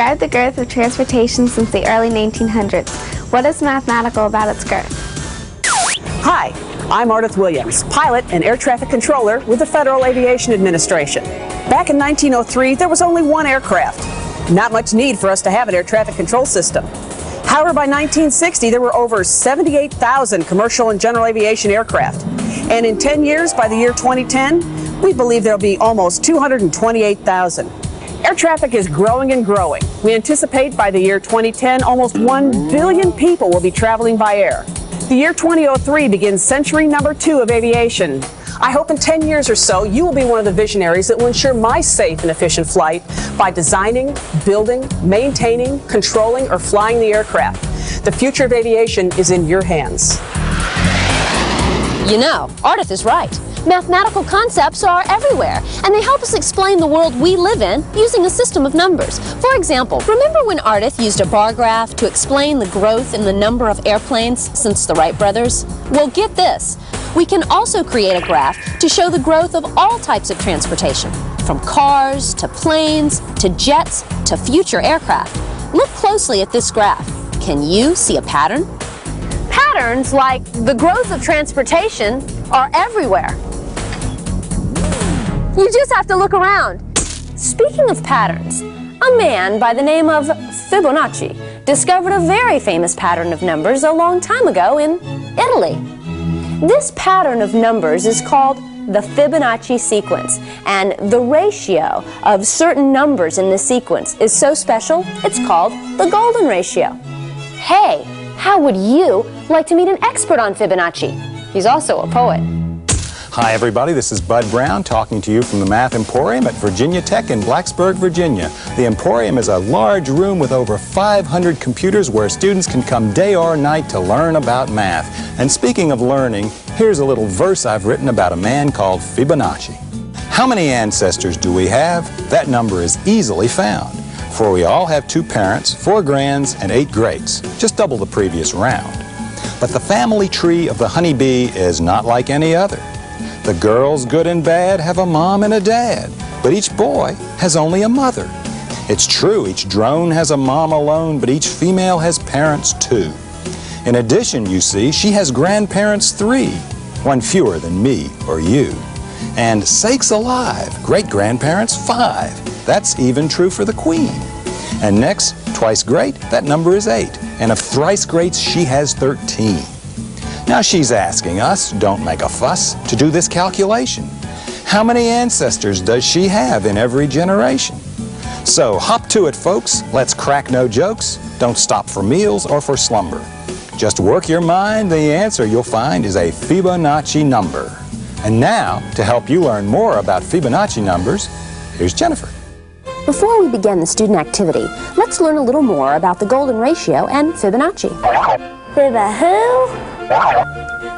Describe the growth of transportation since the early 1900s. What is mathematical about its growth? Hi, I'm Ardith Williams, pilot and air traffic controller with the Federal Aviation Administration. Back in 1903, there was only one aircraft. Not much need for us to have an air traffic control system. However, by 1960, there were over 78,000 commercial and general aviation aircraft. And in 10 years, by the year 2010, we believe there'll be almost 228,000. Air traffic is growing and growing. We anticipate by the year 2010, almost 1 billion people will be traveling by air. The year 2003 begins century number 2 of aviation. I hope in 10 years or so, you will be one of the visionaries that will ensure my safe and efficient flight by designing, building, maintaining, controlling, or flying the aircraft. The future of aviation is in your hands. You know, Ardith is right. Mathematical concepts are everywhere, and they help us explain the world we live in using a system of numbers. For example, remember when Ardith used a bar graph to explain the growth in the number of airplanes since the Wright brothers? Well, get this. We can also create a graph to show the growth of all types of transportation, from cars to planes to jets to future aircraft. Look closely at this graph. Can you see a pattern? Patterns like the growth of transportation are everywhere. You just have to look around. Speaking of patterns, a man by the name of Fibonacci discovered a very famous pattern of numbers a long time ago in Italy. This pattern of numbers is called the Fibonacci sequence, and the ratio of certain numbers in this sequence is so special, it's called the golden ratio. Hey, how would you like to meet an expert on Fibonacci? He's also a poet. Hi everybody, this is Bud Brown talking to you from the Math Emporium at Virginia Tech in Blacksburg, Virginia. The Emporium is a large room with over 500 computers where students can come day or night to learn about math. And speaking of learning, here's a little verse I've written about a man called Fibonacci. How many ancestors do we have? That number is easily found. For we all have 2 parents, 4 grands, and 8 greats. Just double the previous round. But the family tree of the honeybee is not like any other. The girls, good and bad, have a mom and a dad, but each boy has only a mother. It's true, each drone has a mom alone, but each female has parents too. In addition, you see, she has grandparents 3, 1 fewer than me or you. And sakes alive, great-grandparents 5. That's even true for the queen. And next, twice great, that number is 8. And of thrice greats, she has 13. Now she's asking us, don't make a fuss, to do this calculation. How many ancestors does she have in every generation? So hop to it, folks. Let's crack no jokes. Don't stop for meals or for slumber. Just work your mind. The answer you'll find is a Fibonacci number. And now, to help you learn more about Fibonacci numbers, here's Jennifer. Before we begin the student activity, let's learn a little more about the golden ratio and Fibonacci.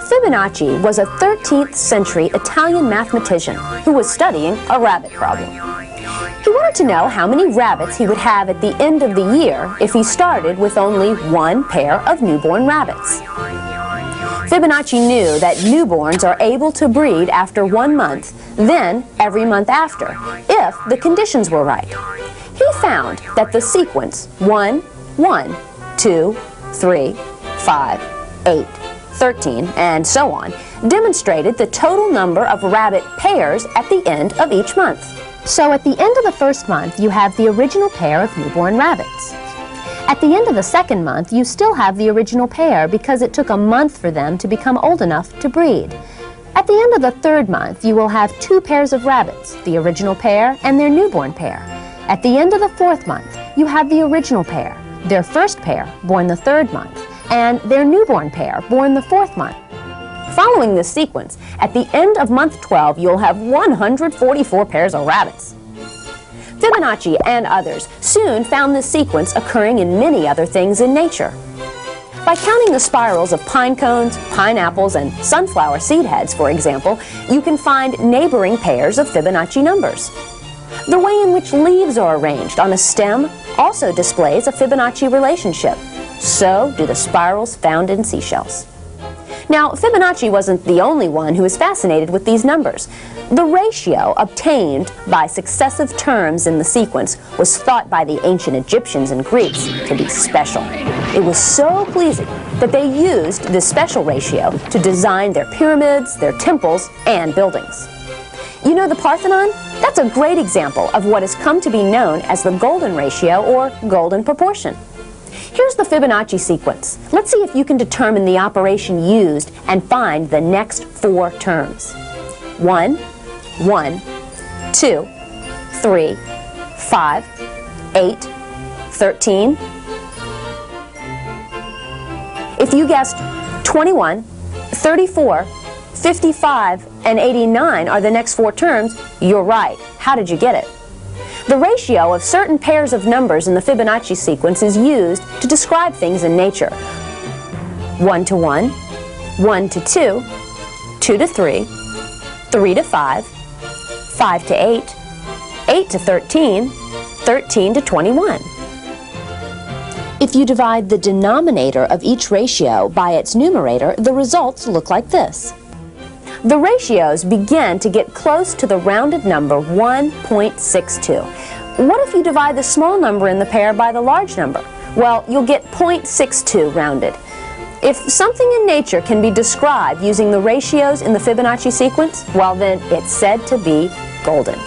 Fibonacci was a 13th century Italian mathematician who was studying a rabbit problem. He wanted to know how many rabbits he would have at the end of the year if he started with only 1 pair of newborn rabbits. Fibonacci knew that newborns are able to breed after 1 month, then every month after, if the conditions were right. He found that the sequence 1, 1, 2, 3, 5, 8, 13, and so on, demonstrated the total number of rabbit pairs at the end of each month. So at the end of the first month, you have the original pair of newborn rabbits. At the end of the second month, you still have the original pair because it took a month for them to become old enough to breed. At the end of the third month, you will have 2 pairs of rabbits, the original pair and their newborn pair. At the end of the fourth month, you have the original pair, their first pair, born the 3rd month, and their newborn pair, born the 4th month. Following this sequence, at the end of month 12, you'll have 144 pairs of rabbits. Fibonacci and others soon found this sequence occurring in many other things in nature. By counting the spirals of pine cones, pineapples, and sunflower seed heads, for example, you can find neighboring pairs of Fibonacci numbers. The way in which leaves are arranged on a stem also displays a Fibonacci relationship. So do the spirals found in seashells. Now, Fibonacci wasn't the only one who was fascinated with these numbers. The ratio obtained by successive terms in the sequence was thought by the ancient Egyptians and Greeks to be special. It was so pleasing that they used this special ratio to design their pyramids, their temples, and buildings. You know the Parthenon? That's a great example of what has come to be known as the golden ratio or golden proportion. Here's the Fibonacci sequence. Let's see if you can determine the operation used and find the next 4 terms. 1, 1, 2, 3, 5, 8, 13. If you guessed 21, 34, 55, and 89 are the next 4 terms, you're right. How did you get it? The ratio of certain pairs of numbers in the Fibonacci sequence is used to describe things in nature. 1 to 1, 1 to 2, 2 to 3, 3 to 5, 5 to 8, 8 to 13, 13 to 21. If you divide the denominator of each ratio by its numerator, the results look like this. The ratios begin to get close to the rounded number 1.62. What if you divide the small number in the pair by the large number? Well, you'll get 0.62 rounded. If something in nature can be described using the ratios in the Fibonacci sequence, well then it's said to be golden.